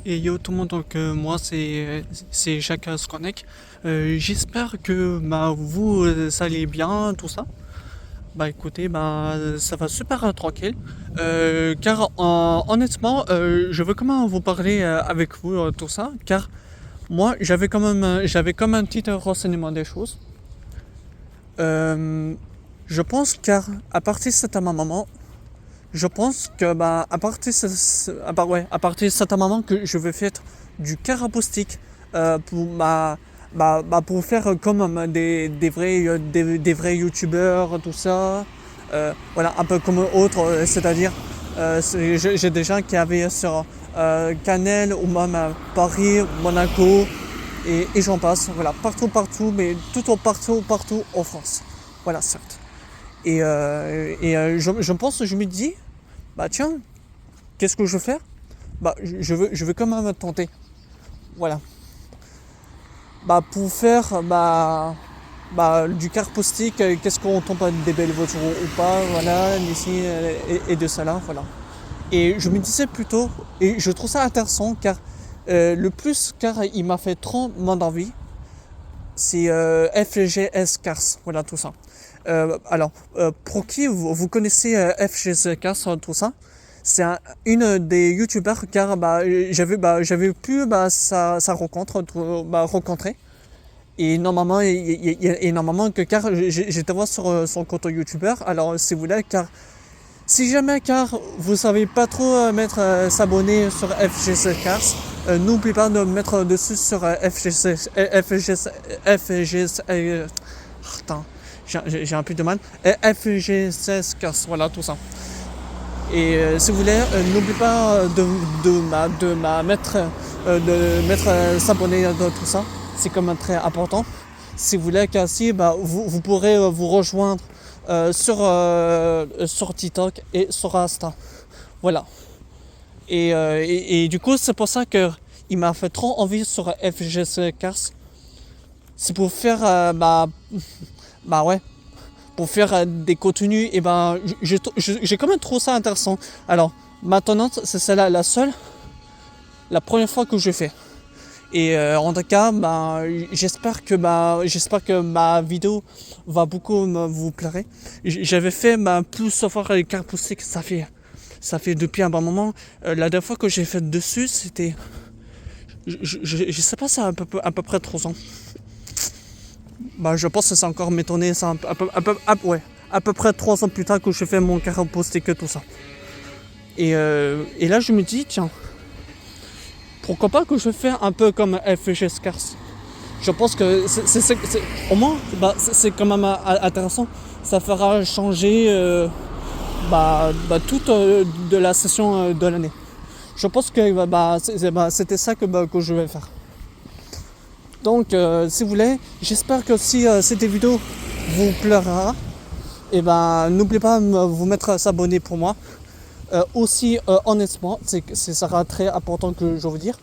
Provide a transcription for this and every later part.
Et yo tout le monde, donc moi c'est Jacques Sconek. J'espère que vous ça allez bien, tout ça. Bah écoutez, bah ça va super tranquille. Car honnêtement, je veux quand même vous parler avec vous tout ça, car moi j'avais comme un petit renseignement des choses. Euh, je pense car à partir de cet moment, je pense que bah à partir de certain moment que je vais faire du carapaustique pour pour faire comme des vrais youtubeurs tout ça. Voilà, un peu comme autres, c'est-à-dire j'ai des gens qui avaient sur Canel ou même Paris, Monaco et j'en passe, voilà, partout, mais partout en France, voilà, certes. Je pense, je me dis, bah tiens, qu'est-ce que je veux faire? Bah je veux quand même tenter. Voilà. Bah pour faire du car postique, qu'est-ce qu'on tombe des belles voitures ou pas, voilà, d'ici et de cela, voilà. Et je me disais plutôt, et je trouve ça intéressant car il m'a fait trop mon envie, c'est FGS Cars, voilà tout ça. Pour qui vous connaissez FGS Cars, tout ça? C'est une des youtubeurs car j'avais pu rencontrer et normalement normalement que car j'étais voir sur son compte youtubeur. Alors si vous voulez, car si jamais car vous savez pas trop s'abonner sur FGC Cars, n'oubliez pas de mettre dessus sur FGC attends, j'ai un peu de mal. FGC Cars, voilà tout ça. Et si vous voulez, n'oubliez pas de mettre s'abonner dans tout ça. C'est quand même très important. Si vous voulez qu'ainsi, vous pourrez vous rejoindre sur TikTok et sur Insta. Voilà. Et du coup, c'est pour ça que il m'a fait trop envie sur FGC Cars. C'est pour faire ouais, pour faire des contenus, et j'ai quand même trouvé ça intéressant. Alors, maintenant, c'est celle-là la première fois que je fais. Et en tout cas, j'espère que ma vidéo va beaucoup vous plaire. J'avais fait plus savoir les cartes poussées que ça fait depuis un bon moment. La dernière fois que j'ai fait dessus, c'était, je sais pas, ça à peu près 3 ans. Bah, je pense que c'est encore m'étonner, c'est ouais, à peu près 3 ans plus tard que je fais mon carapaustique et tout ça. Et là, je me dis, tiens, pourquoi pas que je fais un peu comme FG Scars. Je pense que au moins, c'est quand même intéressant. Ça fera changer toute de la session de l'année. Je pense que c'était ça que je vais faire. Donc, si vous voulez, j'espère que si cette vidéo vous plaira, et n'oubliez pas de vous mettre à s'abonner pour moi. Aussi, honnêtement, ça sera très important que je veux dire.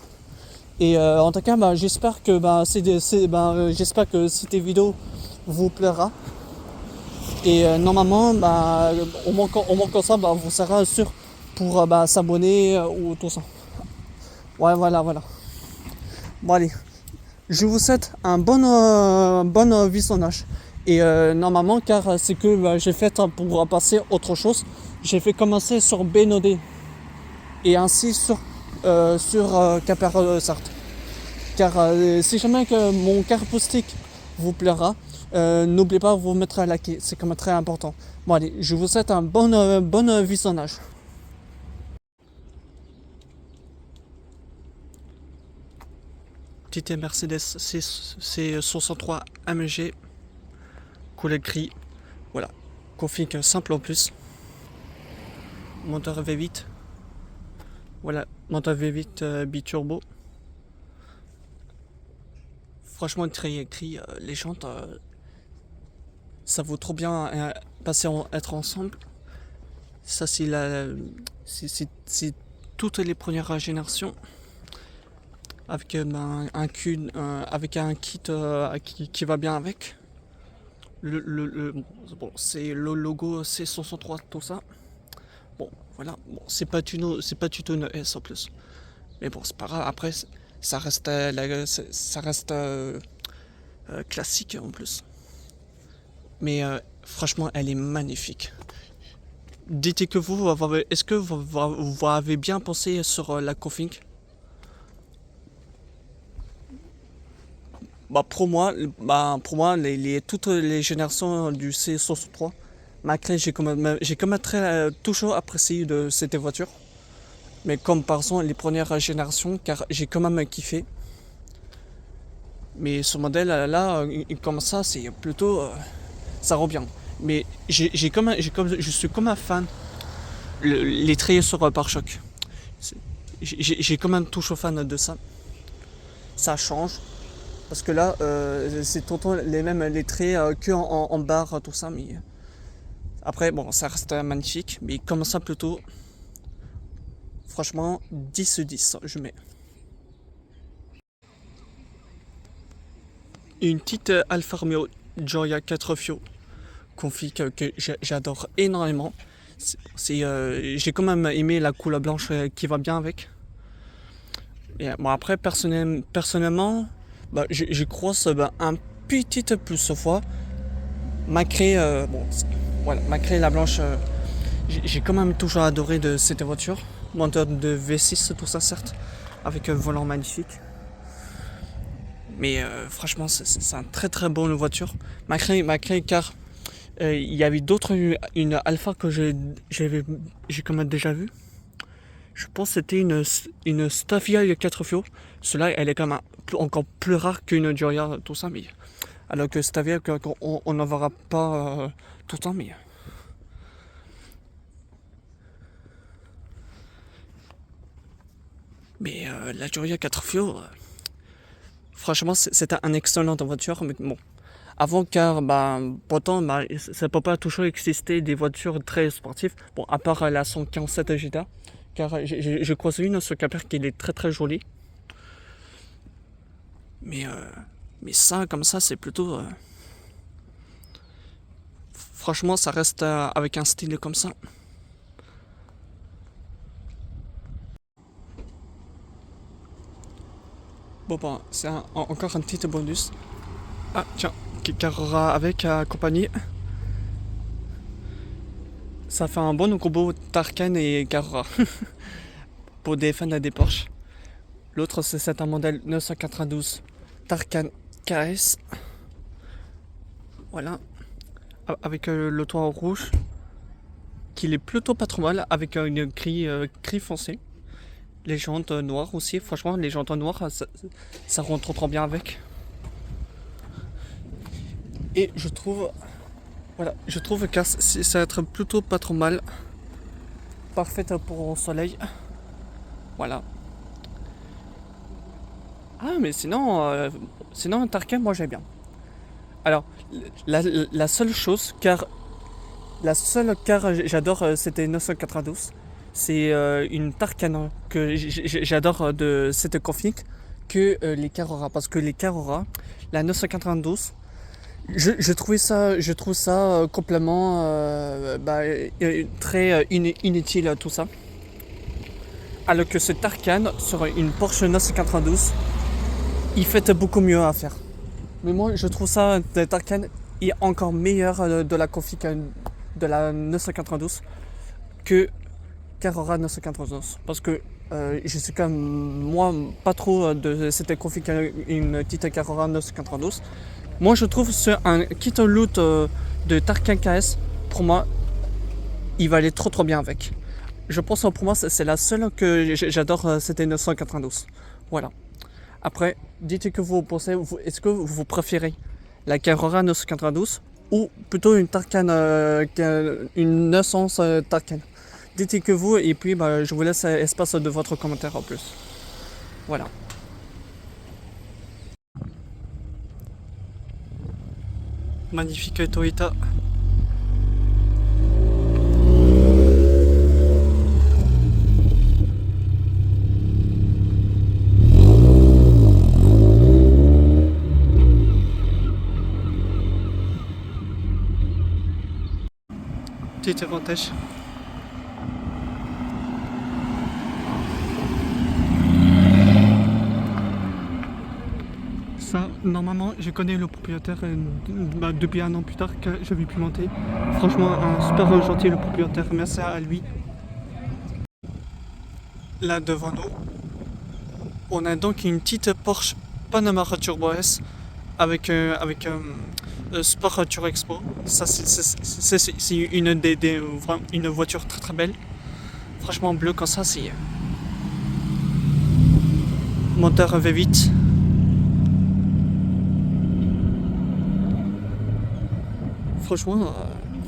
Et en tout cas, j'espère que j'espère que cette vidéo vous plaira. Et normalement, au moins comme ça, vous serez sûr pour s'abonner ou tout ça. Ouais, voilà. Bon, allez. Je vous souhaite un bon visionnage. Et normalement, car c'est que j'ai fait pour passer autre chose, j'ai fait commencer sur Bénodet et ainsi sur Caper Sarthe. Car si jamais que mon carapaustique vous plaira, n'oubliez pas de vous mettre à liker, c'est quand même très important. Bon allez, je vous souhaite un bon visionnage. Petite Mercedes c'est 63 AMG, couleur gris, voilà, config simple en plus, moteur V8, voilà, moteur V8 biturbo. Franchement, très écrit, les jantes, ça vaut trop bien être ensemble. Ça, c'est toutes les premières générations avec avec un kit qui va bien avec. C'est le logo C63, tout ça. Bon, voilà, bon, c'est pas tuto S en plus. Mais bon, c'est pas grave. Après, ça reste, ça reste classique en plus. Mais franchement, elle est magnifique. Dites que est-ce que vous avez bien pensé sur la config? Pour moi toutes les générations du C63, malgré j'ai quand même très toujours apprécié de cette voiture. Mais comme par exemple les premières générations, car j'ai quand même kiffé. Mais ce modèle là, comme ça, c'est plutôt, ça rend bien. Mais je suis comme un fan. Les traits sur pare-choc. J'ai quand même toujours fan de ça. Ça change. Parce que là, c'est tout le temps les mêmes les traits que en barre, tout ça. Mais après, bon, ça reste magnifique. Mais comme ça, plutôt, franchement, 10/10, je mets. Une petite Alfa Romeo Gioia 4 Fio config que j'adore énormément. J'ai quand même aimé la couleur blanche qui va bien avec. Et, bon, après, personnellement, bah, je croise un petit plus fois. Malgré, voilà, malgré la blanche, j'ai quand même toujours adoré de cette voiture. Moteur de V6, tout ça, certes, avec un volant magnifique. Mais franchement, c'est une très très bonne voiture. Malgré car il y avait d'autres, une Alpha que j'ai quand même déjà vu. Je pense que c'était une Stafia 4 Fio. Cela, elle est quand même encore plus rare qu'une Gioia, tout ça. Mais, alors que Stafia, on n'en verra pas tout le temps. Mais la Gioia 4 Fio, franchement, c'était une excellente voiture. Mais bon, avant, car pourtant, ça peut pas toujours exister des voitures très sportives. Bon, à part la 147 GT. Car je croise une sur Capri qui est très très jolie. Mais ça, comme ça, c'est plutôt. Franchement, ça reste avec un style comme ça. Bon, c'est encore un petit bonus. Ah, tiens, Carrera avec compagnie. Ça fait un bon combo Tarkan et Carrera. Pour des fans des Porsche. L'autre, c'est un modèle 992 Tarkan KS. Voilà. Avec le toit rouge. Qui est plutôt pas trop mal. Avec une gris foncé. Les jantes noires aussi. Franchement, les jantes noires, ça rentre trop bien avec. Et je trouve. Voilà, je trouve que ça va être plutôt pas trop mal. Parfaite pour le soleil. Voilà. Ah, mais sinon, Tarkin, moi j'aime bien. Alors, la seule chose, car j'adore, c'était 992. C'est une Tarkan que j'adore de cette config que les Carrera. Parce que les Carrera, la 992, je trouve ça complètement très inutile tout ça. Alors que ce Tarkan sur une Porsche 992, il fait beaucoup mieux à faire. Mais moi, je trouve ça, le Tarkan est encore meilleur de la config de la 992 que Carrera 992. Parce que je suis quand même, moi, pas trop de cette config une petite Carrera 992. Moi, je trouve c'est un kit loot de Tarkan KS, pour moi, il va aller trop bien avec. Je pense pour moi, c'est la seule que j'adore, c'était 992. Voilà. Après, dites que vous pensez, est-ce que vous préférez la Carrera 992 ou plutôt une Tarkan, une 911 Tarkan? Dites que vous, et puis je vous laisse espace de votre commentaire en plus. Voilà. Magnifique Toyota. Petit avantage. Normalement, je connais le propriétaire depuis un an plus tard que je vais pimenter. Franchement, un super gentil le propriétaire. Merci à lui. Là devant nous, on a donc une petite Porsche Panamera Turbo S avec Sport Tour Expo. Ça, c'est une voiture très très belle. Franchement, bleu comme ça, c'est moteur V8.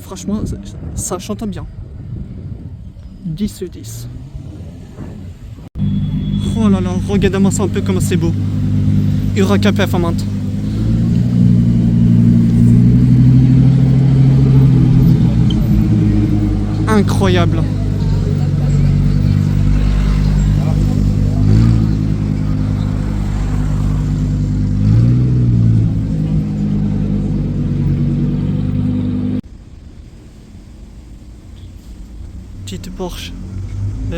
Franchement, ça chante bien. 10 sur 10. Oh là là, regardez-moi ça un peu comme c'est beau. Huracan performante. Incroyable. Petite Porsche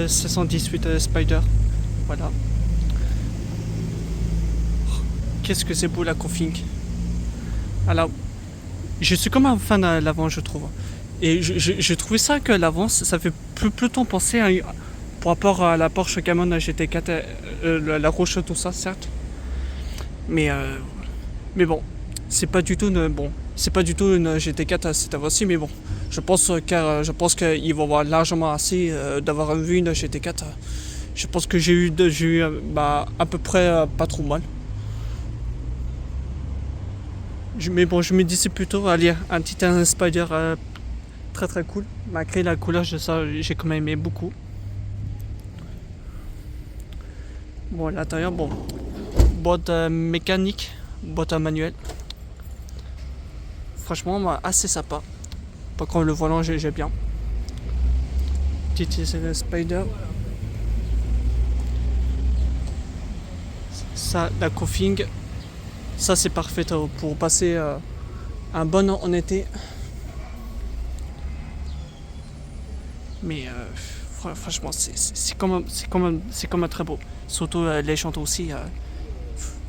718 Spider. Voilà. Qu'est-ce que c'est beau la config. Alors, je suis comme un fan de l'avant, je trouve. Et je trouvais ça que l'avant, ça fait plutôt penser à, par rapport à la Porsche Cayman GT4, la Roche, tout ça, certes. Mais bon, c'est pas du tout une GT4 cette fois-ci, mais bon, je pense qu'ils vont avoir largement assez d'avoir vu une GT4. Je pense que j'ai eu à peu près pas trop mal. Mais bon, je me dis c'est plutôt allez, un petit Spider très très cool. Malgré la couleur de ça, j'ai quand même aimé beaucoup. Bon, l'intérieur, bon, boîte mécanique, boîte à manuel. Franchement, assez sympa. Par contre, le volant, j'ai bien. Petit Spider. Ça, la config, ça c'est parfait pour passer un bon an en été. Mais franchement, c'est quand même très beau. Surtout les chantes aussi.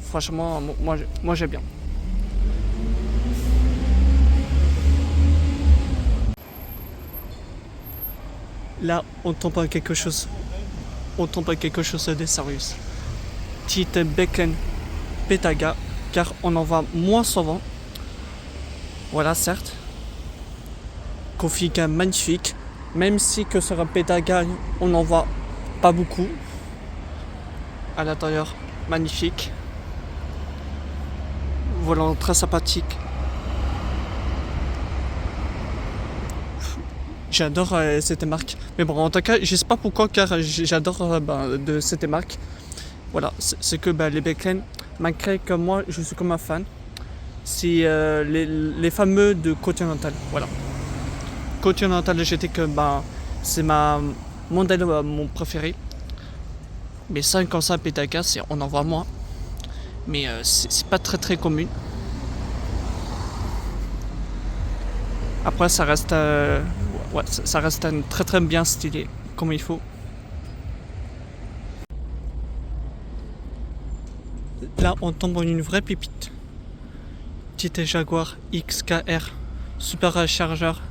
Franchement, moi j'aime bien. Là, on tombe à quelque chose. On tombe à quelque chose de sérieux. Petite Beclen Pétaga, car on en voit moins souvent. Voilà, certes. Config magnifique. Même si que sur un Pétaga, on n'en voit pas beaucoup. À l'intérieur, magnifique. Volant très sympathique. J'adore cette marque. Mais bon, en tout cas, je sais pas pourquoi, car j'adore de cette marque. Voilà, c'est que les Beclen, malgré que moi, je suis comme un fan, c'est les fameux de Continental. Voilà. Continental GT, que c'est mon modèle mon préféré. Mais 55 Pétaga, on en voit moins. Mais c'est pas très très commun. Après, ça reste très très bien stylé, comme il faut. Là, on tombe en une vraie pépite. Petite Jaguar XKR, super chargeur,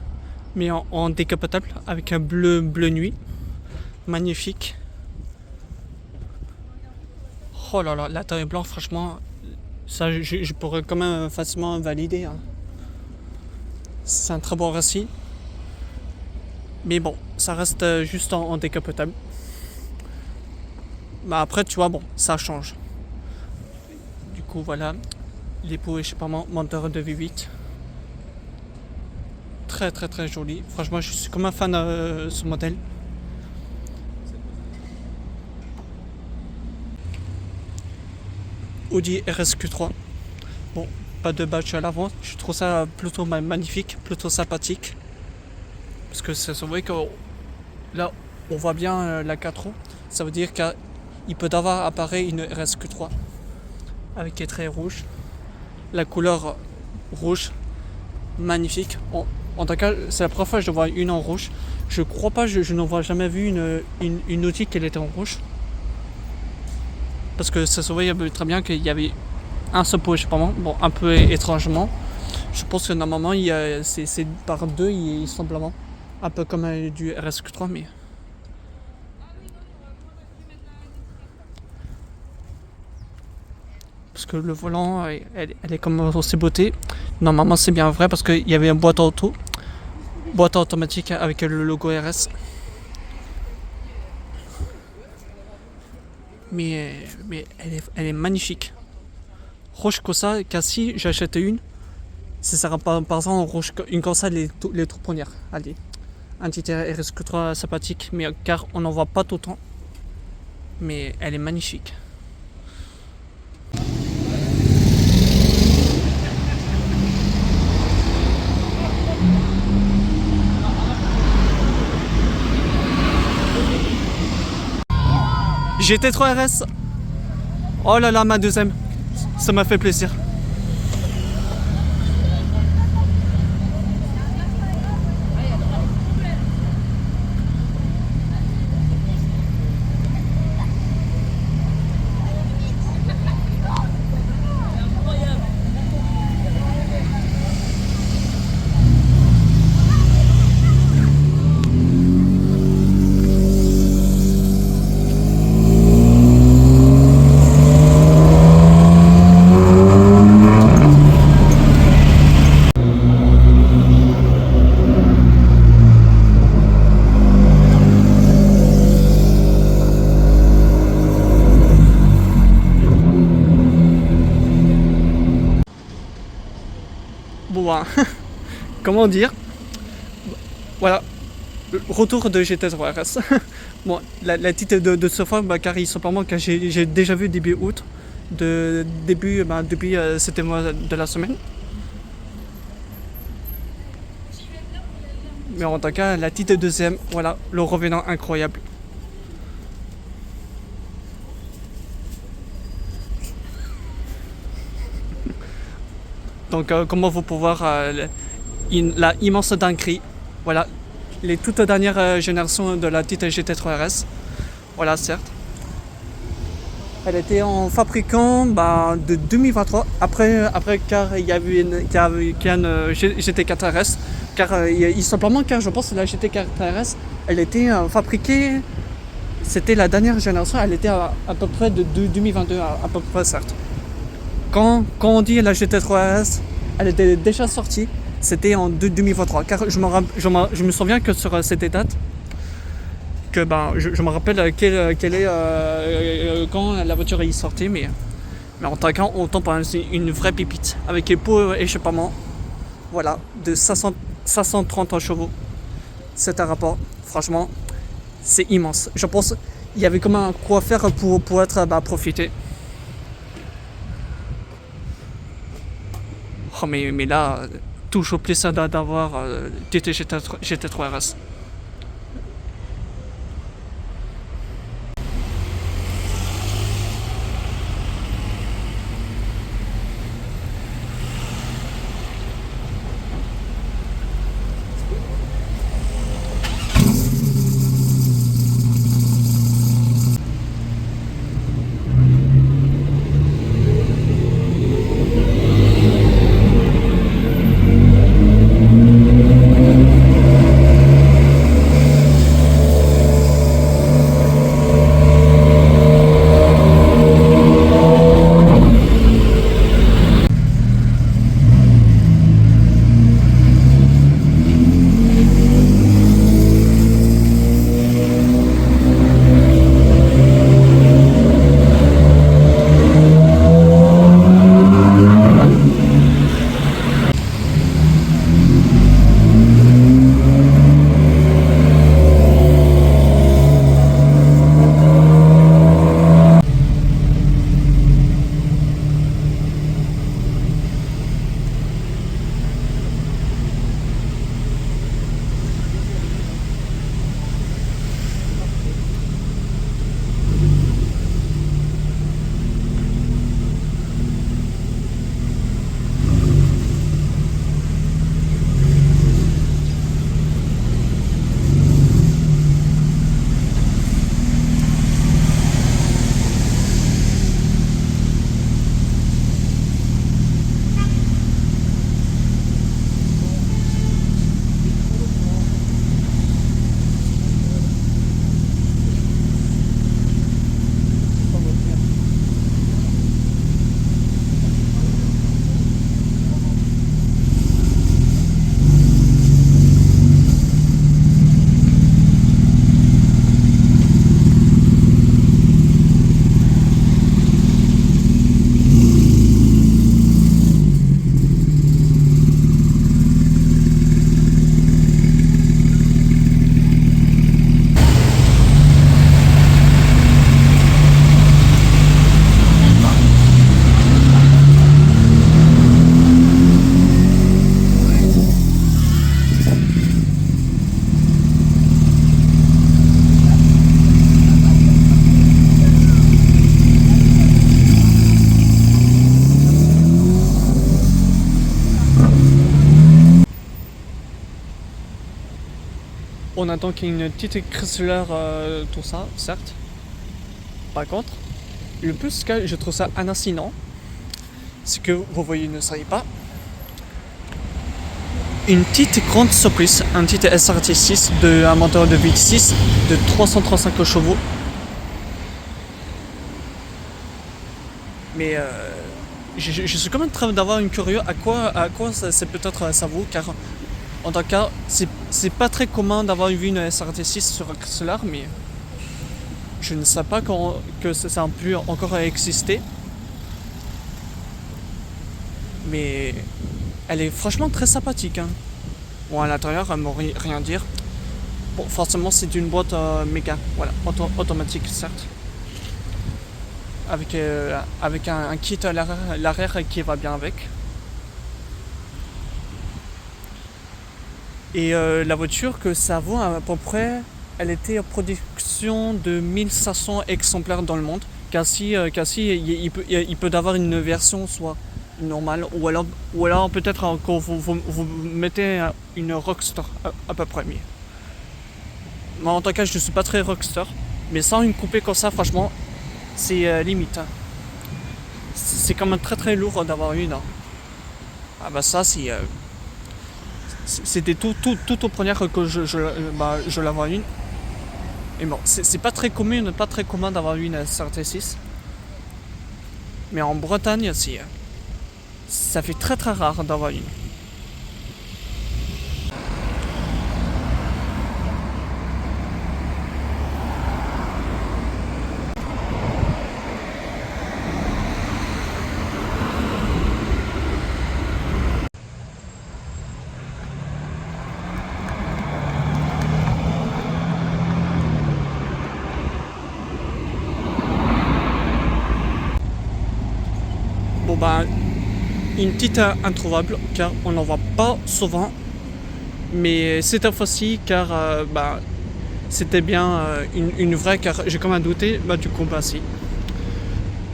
mais en décapotable, avec un bleu nuit. Magnifique. Oh là là, la taille blanche, franchement, ça je pourrais quand même facilement valider. Hein. C'est un très bon récit. Mais bon, ça reste juste en décapotable. Après, tu vois, bon, ça change. Du coup, voilà. Les pots échappement, moteur de V8. Très très très joli. Franchement, je suis comme un fan de ce modèle. Audi RSQ3. Bon, pas de badge à l'avant. Je trouve ça plutôt magnifique, plutôt sympathique. Parce que c'est vrai que là, on voit bien la 4 roues. Ça veut dire qu'il peut avoir appareil une RSQ3 avec les traits rouges. La couleur rouge, magnifique. En tout cas, c'est la première fois que je vois une en rouge. Je crois pas, je n'en vois jamais vu une Audi qui était en rouge. Parce que ça se voyait très bien qu'il y avait un seul pour échappement, bon un peu étrangement. Je pense que normalement c'est par deux simplement, un peu comme du RSQ3 mais... Parce que le volant, elle est comme aussi beauté. Normalement c'est bien vrai parce qu'il y avait une boîte automatique avec le logo RS. Mais elle est magnifique. Rouge comme ça, car si j'achète une, ce sera par exemple rouge, une comme ça les trois premières. Allez, un petit RSQ3 sympathique, mais car on n'en voit pas tout le temps. Mais elle est magnifique. GT3 RS. Oh là là, ma deuxième. Ça m'a fait plaisir. Bon, comment dire, voilà, retour de GT3 RS. Bon, la titre de ce fois, car il simplement que j'ai déjà vu début août, depuis c'était mois de la semaine. Mais en tout cas, la titre deuxième, voilà, le revenant incroyable. Donc, comment vous pouvez voir la immense dinguerie. Voilà, les toutes dernières générations de la petite GT3 RS. Voilà, certes. Elle était en fabricant de 2023. Après car il y a eu une GT4 RS. Car simplement, car je pense que la GT4 RS, elle était fabriquée. C'était la dernière génération. Elle était à peu près de 2022, à peu près, certes. Quand on dit la GT3 RS, elle était déjà sortie, c'était en 2023. Car je me souviens que sur cette date, que je me rappelle quelle est quand la voiture est sortie, mais en tant cas, on tombe par une vraie pépite avec les pots échappement, voilà, de 530 chevaux. C'est un rapport, franchement, c'est immense. Je pense qu'il y avait comme un quoi faire pour être profité. Oh, mais là, toujours plaisir d'avoir GT3 RS. on attend qu'il y ait une petite Chrysler, tout ça, certes. Par contre, le plus que je trouve ça hallucinant, c'est que vous voyez, ne savez pas, une petite grande surprise, un petit SRT6 de un moteur de V6 de 335 chevaux. Mais je suis quand même en train d'avoir une curieux à quoi c'est peut-être ça vaut, car en tout cas c'est pas très commun d'avoir vu une SRT6 sur Chrysler, mais je ne sais pas que ça a pu encore exister. Mais elle est franchement très sympathique. Hein. Bon, à l'intérieur, elle ne m'aurait rien dire. Bon, forcément, c'est une boîte méga, voilà, automatique, certes. Avec un kit à l'arrière qui va bien avec. Et la voiture que ça vaut à peu près, elle était en production de 1500 exemplaires dans le monde. Car si il peut y avoir une version soit normale, ou alors peut-être quand vous mettez une Rockstar à peu près. Moi en tout cas je ne suis pas très Rockstar, mais sans une coupée comme ça franchement c'est limite. Hein. C'est quand même très très lourd d'avoir une. Hein. Ah bah ça c'était tout au premier que je l'avais une. Et bon, c'est pas très commun d'avoir une SRT6. Mais en Bretagne, ça fait très très rare d'avoir une. Bon bah, une petite introuvable, car on n'en voit pas souvent. Mais cette fois-ci, car c'était bien une vraie, car j'ai quand même douté, du coup si.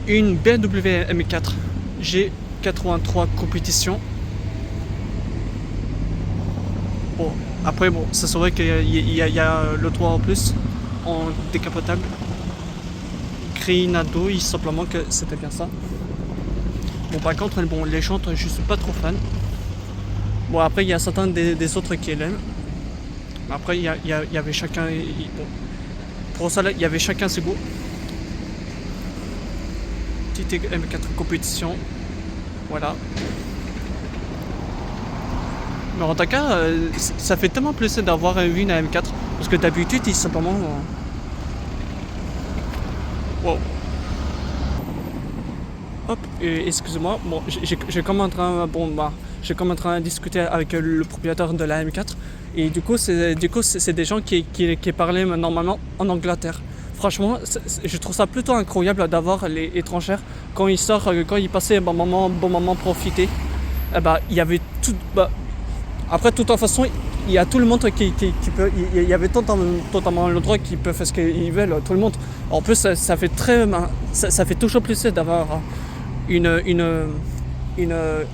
Une BMW M4 G83 compétition. Bon, après bon, ça c'est vrai qu'il y a le toit en plus, en décapotable. Gris Nado, simplement que c'était bien ça. Bon par contre, bon, les chantes, je suis pas trop fan. Bon après, il y a certains des autres qui l'aiment. Après, il y avait chacun... Bon, pour ça, là, il y avait chacun ses goûts. Petite M4 compétition. Voilà. Mais en tout cas, ça fait tellement plaisir d'avoir vu une M4. Parce que d'habitude, il simplement... Wow. Hop, excusez-moi. Bon, j'ai comme en train... j'ai comme en train de discuter avec le propriétaire de la M4. Et du coup, c'est des gens qui parlaient normalement en Angleterre. Franchement, je trouve ça plutôt incroyable d'avoir les étrangers quand ils sortent, quand ils passaient un bon moment profiter. Il y avait tout. Après, de toute façon, il y a tout le monde qui peut. Il y avait totalement le droit qui peut faire ce qu'ils veulent, tout le monde. En plus, ça fait ça fait toujours plaisir d'avoir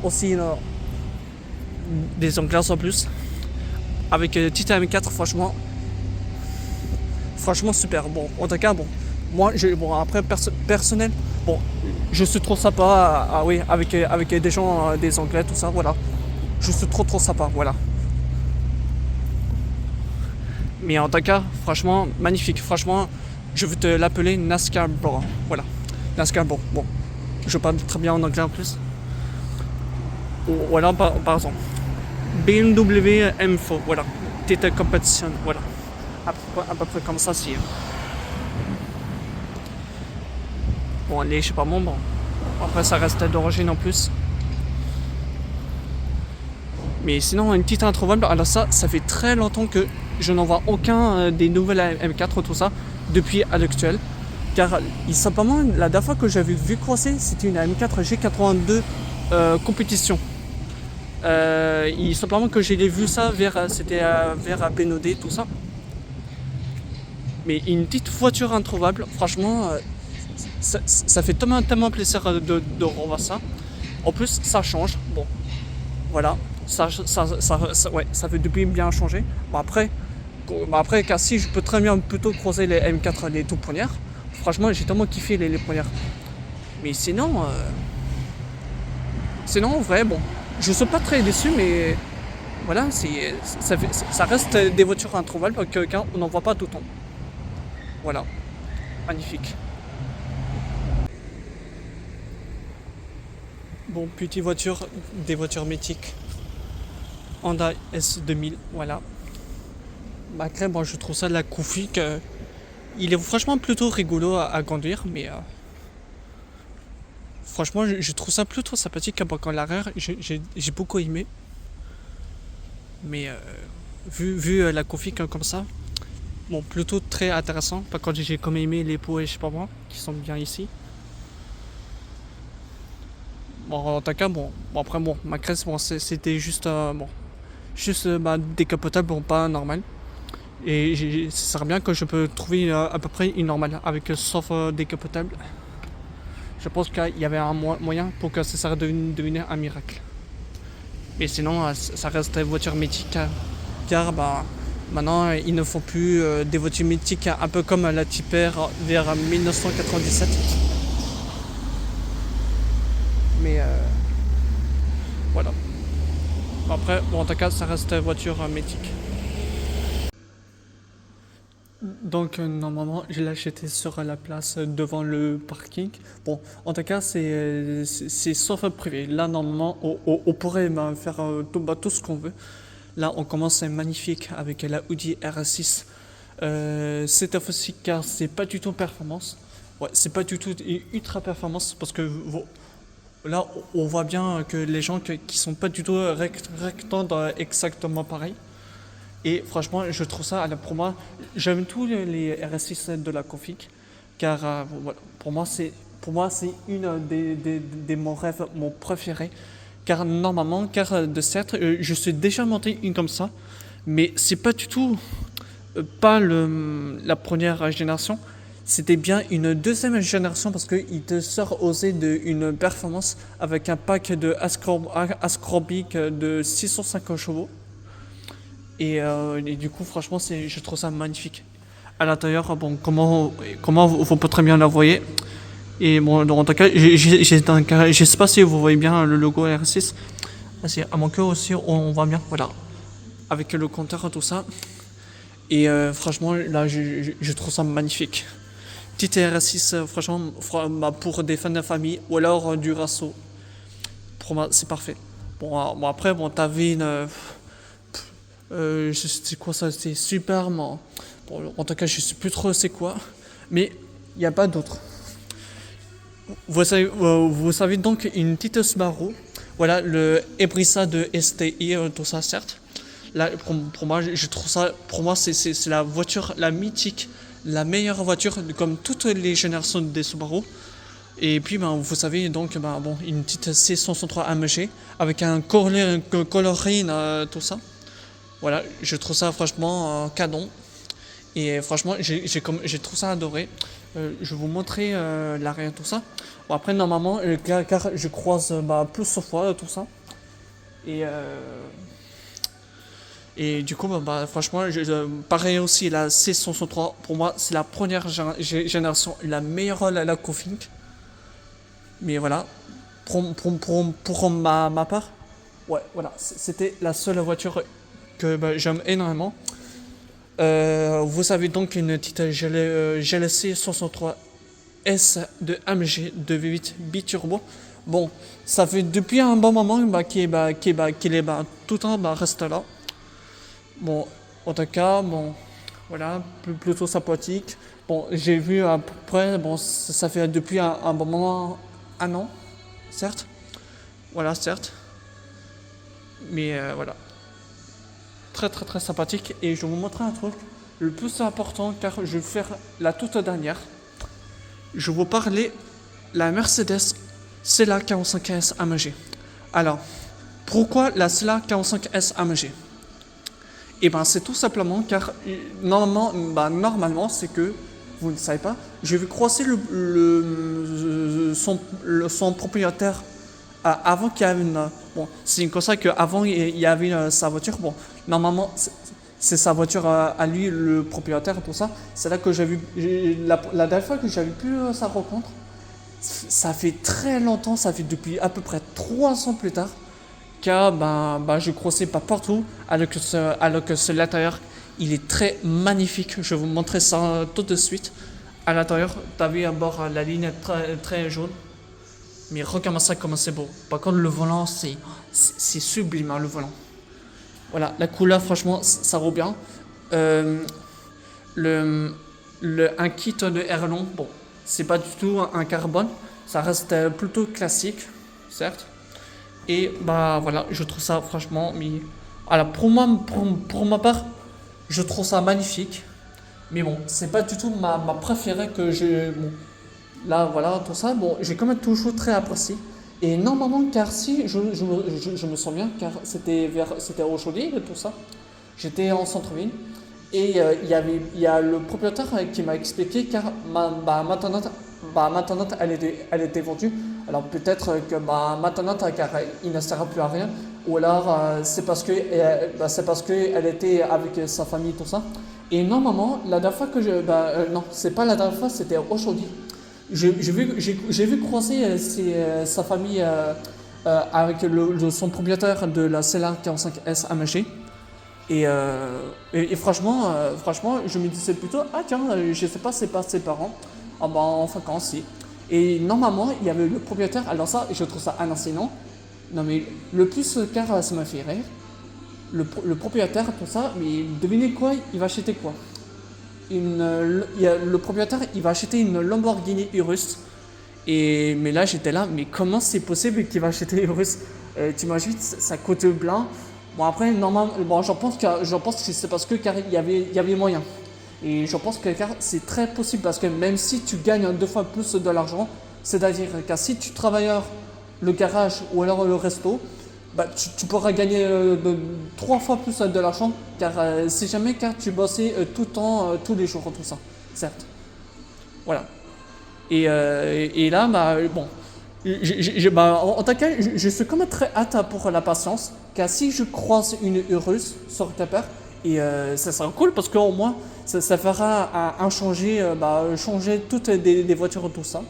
aussi des Anglais en plus. Avec petite M4, franchement super. Bon, en tout cas, bon, moi, après personnel, bon, je suis trop sympa, oui, avec des gens, des Anglais, tout ça, voilà. Je suis trop sympa, voilà. Mais en tout cas, franchement, magnifique. Franchement, je veux te l'appeler NASCAR Bro. Voilà, NASCAR Bro. Bon, je parle très bien en anglais en plus. Voilà, par exemple. BMW M4, voilà. Petite compétition, voilà. À peu près comme ça, si. Bon, allez, je sais pas, bon. Après, ça reste d'origine en plus. Mais sinon, une petite introuvable. Alors ça fait très longtemps que je n'en vois aucun des nouvelles M4, tout ça, depuis à l'actuel. Car, simplement, la dernière fois que j'avais vu crosser, c'était une M4 G82 compétition. Simplement que j'ai vu ça c'était vers Bénodet, tout ça. Mais une petite voiture introuvable, franchement, ça fait tellement plaisir de revoir ça. En plus, ça change. Bon, voilà, ça fait depuis bien changer. Bon, après, Bah après, car si je peux très bien plutôt croiser les M4, les tout premières. Franchement, j'ai tellement kiffé les premières. Mais sinon, en vrai, bon, je suis pas très déçu, mais voilà, ça reste des voitures introuvables qu'on n'en voit pas tout le temps. Voilà, magnifique. Bon, petite voiture, des voitures mythiques. Honda S2000, voilà. Après, bon, je trouve ça de la Koufik. Il est franchement plutôt rigolo à conduire, mais franchement, je trouve ça plutôt sympathique quand l'arrière, j'ai beaucoup aimé. Mais vu la Koufik comme ça, bon, plutôt très intéressant. Par contre, j'ai comme aimé les pots et je sais pas moi, qui sont bien ici. Bon, en tout cas, bon après, bon, ma crèche, bon, c'était juste, bah, décapotable, bon, pas normal. Et ça serait bien que je peux trouver à peu près une normale, avec sauf décapotable. Je pense qu'il y avait un moyen pour que ça devienne un miracle. Mais sinon, ça reste une voiture mythique, car bah, maintenant, il ne faut plus des voitures mythiques, un peu comme la Tipper vers 1997. Mais voilà. Après, bon, en tout cas, ça reste une voiture mythique. Donc normalement je l'ai acheté sur la place devant le parking. Bon, en tout cas c'est sauf privé. Là normalement on pourrait faire tout ce qu'on veut. Là on commence un magnifique avec la Audi RS6. C'est aussi car c'est pas du tout performance. Ouais, c'est pas du tout ultra performance parce que là on voit bien que les gens qui sont pas du tout rectangles exactement pareil. Et franchement, je trouve ça, pour moi, j'aime tous les RS6 de la config, car voilà, pour moi, c'est une des mon rêve, mon préféré. Car normalement, de certes, je suis déjà monté une comme ça, mais c'est pas du tout pas la première génération. C'était bien une deuxième génération parce qu'il te sort osé d'une performance avec un pack de ascorbic de 650 chevaux. Et du coup, franchement, je trouve ça magnifique. À l'intérieur, bon, comment vous pouvez très bien la voyez. Et bon, en tout cas, je sais pas si vous voyez bien le logo R6. À mon cœur aussi, on voit bien, voilà, avec le compteur et tout ça. Et franchement, là, je trouve ça magnifique. Petite R6, franchement, bah, pour des fans de famille ou alors du Rasso. Pour moi, c'est parfait. Bon, après, bon, t'avais une. C'est quoi ça? C'est super, bon, en tout cas, je sais plus trop c'est quoi, mais il n'y a pas d'autre. Vous savez donc une petite Subaru, voilà le Ebrissa de STI, tout ça certes. Là, pour moi, je trouve ça, pour moi, c'est la voiture, la mythique, la meilleure voiture, comme toutes les générations des Subaru. Et puis, ben, vous savez, donc, ben, bon, une petite C163 AMG avec un coloris, tout ça. Voilà, je trouve ça franchement canon. Et franchement, j'ai trouvé ça adoré. Je vais vous montrer l'arrière, tout ça. Bon, après, normalement, car je croise plus de fois tout ça. Et, et du coup, franchement, pareil aussi, la C163, pour moi, c'est la première génération, la meilleure la config. Mais voilà, pour ma part, ouais, voilà, c'était la seule voiture que j'aime énormément. Vous avez donc une petite GLC 63S de AMG de V8 biturbo. Bon, ça fait depuis un bon moment qu'il est tout le temps reste là. Bon, en tout cas, bon, voilà, plutôt sympathique. Bon, j'ai vu à peu près, bon, ça fait depuis un bon moment, un an, certes. Voilà, certes. Mais voilà. Très très très sympathique. Et je vais vous montrer un truc le plus important car je vais faire la toute dernière. Je vais vous parler la Mercedes CELA 45S AMG. Alors, pourquoi la CELA 45S AMG? Et ben c'est tout simplement car normalement c'est que vous ne savez pas, je vais croiser son propriétaire avant qu'il y ait une. Bon, c'est comme ça qu'avant il y avait sa voiture. Bon, normalement c'est sa voiture à lui, le propriétaire et tout ça. C'est là que j'ai vu, la dernière fois que j'avais pu sa rencontre, ça fait très longtemps, ça fait depuis à peu près 3 ans plus tard, que je croisais pas partout, alors que l'intérieur, il est très magnifique. Je vais vous montrer ça tout de suite. À l'intérieur, tu as vu à bord la ligne très, très jaune. Mais regarde ça comment c'est beau. Par contre, le volant, c'est sublime, hein, le volant. Voilà, la couleur, franchement, ça vaut bien. Euh, le, un kit de Erlon, bon, c'est pas du tout un carbone. Ça reste plutôt classique, certes. Et voilà, je trouve ça franchement, mais alors pour moi, pour ma part, je trouve ça magnifique. Mais bon, c'est pas du tout ma préférée que j'ai. Bon, là, voilà, tout ça. Bon, j'ai quand même toujours très apprécié. Et normalement, car si, je me sens bien, car c'était aujourd'hui et tout ça. J'étais en centre-ville. Et il y a le propriétaire qui m'a expliqué, car ma tonnette, elle était vendue. Alors peut-être que ma tonnette, car il ne sert plus à rien. Ou alors c'est parce que elle était avec sa famille, tout ça. Et normalement, la dernière fois que non, c'est pas la dernière fois, c'était aujourd'hui. J'ai vu croiser sa famille avec son propriétaire de la CLA 45S AMG. Et franchement, je me disais plutôt, ah tiens, je sais pas, c'est pas ses parents, en vacances, si. Et normalement, il y avait le propriétaire, alors ça, je trouve ça hallucinant. Non mais, le plus car ça m'a fait rire, le propriétaire, tout ça, mais devinez quoi, il va acheter quoi? Le propriétaire, il va acheter une Lamborghini Urus. Mais là, j'étais là, mais comment c'est possible qu'il va acheter Urus? T'imagines, ça coûte blanc. Bon, après, normalement, bon, j'en pense que c'est parce que car il y avait moyen. Et je pense que car c'est très possible parce que même si tu gagnes 2 fois plus de l'argent, c'est-à-dire que si tu travailles le garage ou alors le resto, tu pourras gagner 3 fois plus de l'argent car si jamais car tu bossais tout le temps, tous les jours, tout ça, certes. Voilà. Et là, bon, en tout cas, je suis quand même très hâte pour la patience, car si je croise une heureuse sur ta paire, et ça sera cool parce qu'au moins, ça fera changer toutes des voitures, tout ça.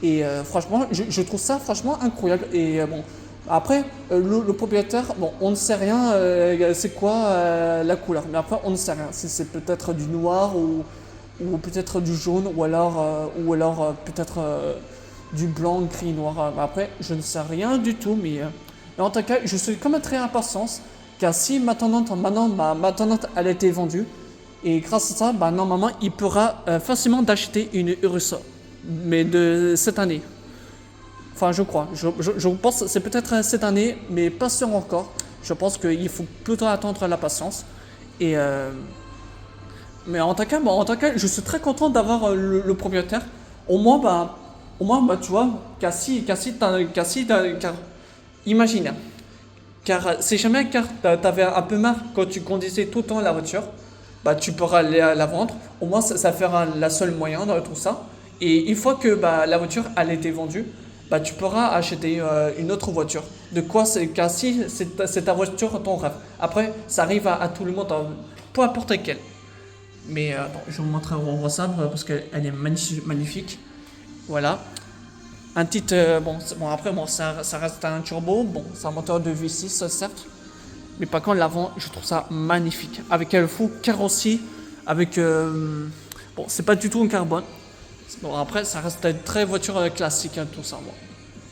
Et franchement, je trouve ça franchement incroyable. Et bon, après, le propriétaire, bon, on ne sait rien, c'est quoi la couleur, mais après, on ne sait rien. Si c'est peut-être du noir ou peut-être du jaune, ou alors peut-être du blanc, gris, noir. Après, je ne sais rien du tout, mais en tout cas, je suis quand même très impatient, car si maintenant, ma tonnette, elle a été vendue, et grâce à ça, normalement, il pourra facilement d'acheter une Urus, mais de cette année. Enfin, je crois. Je pense que c'est peut-être cette année, mais pas sûr encore. Je pense qu'il faut plutôt attendre la patience. Et mais en tout cas, je suis très content d'avoir le propriétaire. Au moins, tu vois, car imagine, car si jamais t'avais un peu marre quand tu conduisais tout le temps la voiture, tu pourras la vendre. Au moins, ça fera la seule moyen dans tout ça. Et une fois que la voiture elle a été vendue, tu pourras acheter une autre voiture. De quoi car si c'est ta voiture, ton rêve. Après, ça arrive à tout le monde, peu importe quel. Mais attends, je vais vous montrer au sabre parce qu'elle est magnifique. Voilà. Un petit. Après, ça reste un turbo. Bon, c'est un moteur de V6, certes. Mais par contre, l'avant, je trouve ça magnifique. Avec le faux carrosserie. Avec. Bon, c'est pas du tout un carbone. Bon, après, ça reste une très voiture classique, tout ça. Bon.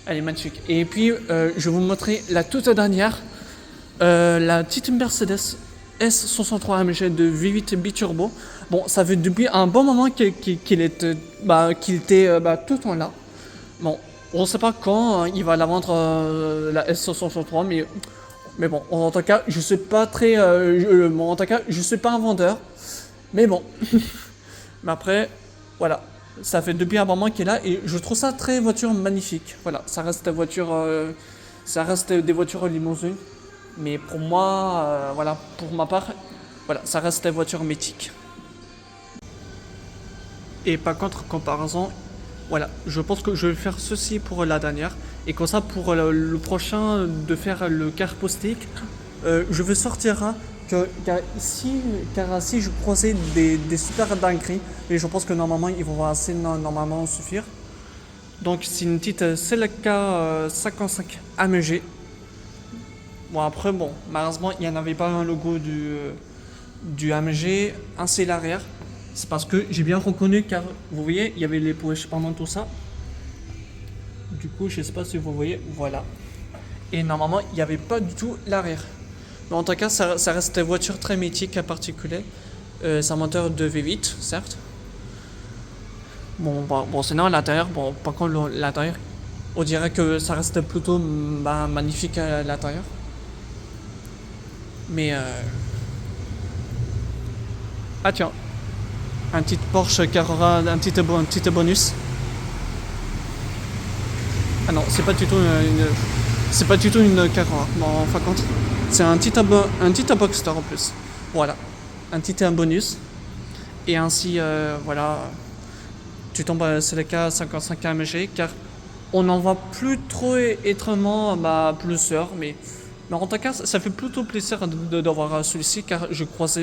Elle est magnifique. Et puis, je vais vous montrer la toute dernière. La petite Mercedes S63 AMG de V8 biturbo. Bon, ça fait depuis un bon moment qu'il était tout le temps là. Bon, on ne sait pas quand il va la vendre la S63, mais bon, en tout cas, je suis pas très, en tout cas, je suis pas un vendeur, mais bon. Mais après, voilà, ça fait depuis un moment qu'il est là et je trouve ça très voiture magnifique. Voilà, ça reste des voitures limousines. Mais pour moi, voilà, pour ma part, voilà, ça reste des voitures mythiques. Et par contre, comparaison, voilà, je pense que je vais faire ceci pour la dernière. Et comme ça, pour le prochain, de faire le capostique, je vais sortir car ici je croisais des super dingueries, et je pense que normalement ils vont assez normalement suffire. Donc c'est une petite Celica 55 AMG. Bon après bon, malheureusement il n'y en avait pas un logo du AMG, ainsi l'arrière. C'est parce que j'ai bien reconnu car vous voyez il y avait les poches pendant tout ça. Du coup je sais pas si vous voyez, voilà. Et normalement il n'y avait pas du tout l'arrière. Mais en tout cas ça reste une voiture très mythique à particulier. C'est un moteur de V8 certes. Bon sinon à l'intérieur, bon par contre l'intérieur, on dirait que ça reste plutôt magnifique à l'intérieur. Mais ah tiens, un petit Porsche Carrera, un petit bonus. Ah non, c'est pas du tout c'est pas du tout une Carrera. Bon, en fin de compte, c'est un petit Boxster en plus. Voilà, un petit bonus. Et ainsi, voilà, tu tombes sur les cas 55 AMG car on n'en voit plus trop étrangement plusieurs, mais en tout cas, ça fait plutôt plaisir d'avoir celui-ci car je croise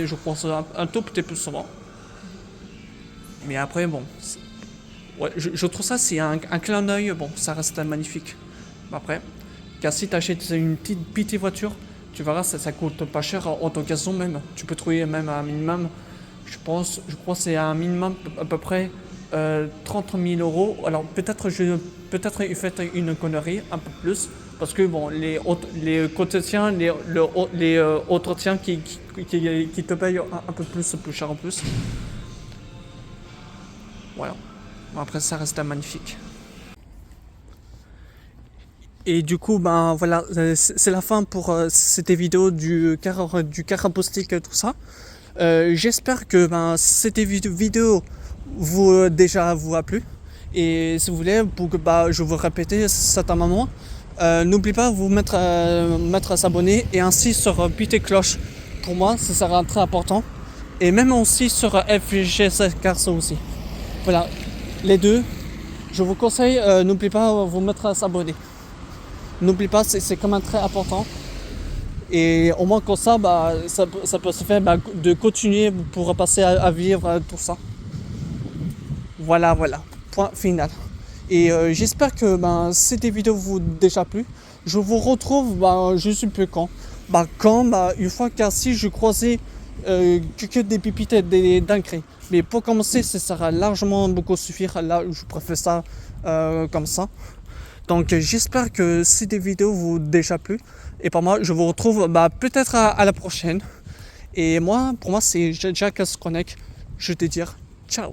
un tout petit peu souvent. Mais après, bon, ouais, je trouve ça c'est un clin d'œil, bon, ça reste magnifique. Après, car si tu achètes une petite voiture, tu verras, ça coûte pas cher en occasion même. Tu peux trouver même un minimum, je crois que c'est un minimum à peu près 30 000 euros. Alors peut-être il fait une connerie, un peu plus. Parce que bon, les entretiens, les entretiens qui te payent un peu plus cher en plus. Voilà. Après ça reste magnifique. Et du coup, ben voilà, c'est la fin pour cette vidéo du carapaustique, tout ça. J'espère que cette vidéo vous a plu. Et si vous voulez, pour que je vous répète certains moments, n'oubliez pas de vous mettre à s'abonner et ainsi sur petite cloche. Pour moi, ça sera très important. Et même aussi sur FGC Cars aussi. Voilà, les deux. Je vous conseille, n'oubliez pas de vous mettre à s'abonner. N'oubliez pas, c'est quand même très important. Et au moins comme ça, ça peut se faire de continuer pour passer à vivre tout ça. Voilà, point final. Et j'espère que cette vidéo vous a déjà plu. Je vous retrouve, je ne sais plus quand. Une fois qu'ainsi je croisais que des pépites et des dingueries. Mais pour commencer, ça sera largement beaucoup suffire. Là, je préfère ça comme ça. Donc j'espère que cette vidéo vous a déjà plu. Et pour moi, je vous retrouve peut-être à la prochaine. Et moi, pour moi, c'est Jack Connect. Je te dis ciao.